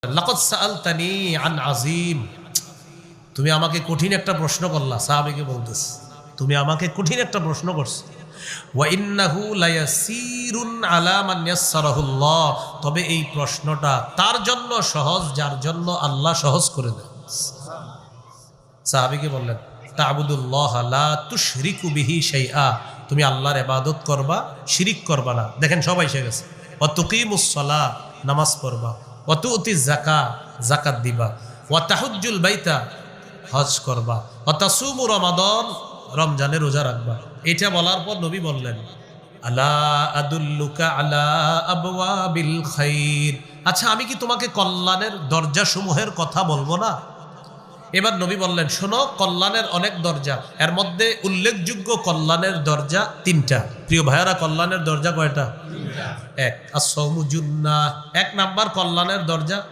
লাকাদ সাআলতানি আন আযীম, তুমি আমাকে কঠিন একটা প্রশ্ন করলা। সাহাবীকে বলতেছে তুমি আমাকে কঠিন একটা প্রশ্ন করছো। ওয়া ইন্নাহু লায়াসীরুন আলা মান ইয়াসসারাহুল্লাহ, তবে এই প্রশ্নটা তার জন্য সহজ যার জন্য আল্লাহ সহজ করে দেন। সাহাবীকে বললেন তা'বুদুল্লাহ লা তুশরিকু বিহি শাইআ, তুমি আল্লাহর ইবাদত করবা, শিরিক করবা না। দেখেন সবাই এসে গেছে। ওয়া তুকিমুস সালাহ, নামাজ পড়বা। ওয়া তুতিজ যাকাত, যাকাত দিবা। ওয়া তাহুজ্জুল বাইতা, হজ করবা। ওয়া তাসুমু রমাদান, রমজানের রোজা রাখবা। এটা বলার পর নবী বললেন আলা আদুল্লুকা আলা আবওয়াবিল খাইর, আচ্ছা আমি কি তোমাকে কল্যাণের দরজা সমূহের কথা বলবো না? এবার নবী বললেন শোনো, কল্যাণের অনেক দরজা, এর মধ্যে উল্লেখযোগ্য কল্যাণের দরজা তিনটা। প্রিয় ভাইয়ারা, কল্যাণের দরজা কয়টা? এক, আস-সাওমু জুন্নাহ, এক নাম্বার কল্যাণের দরজা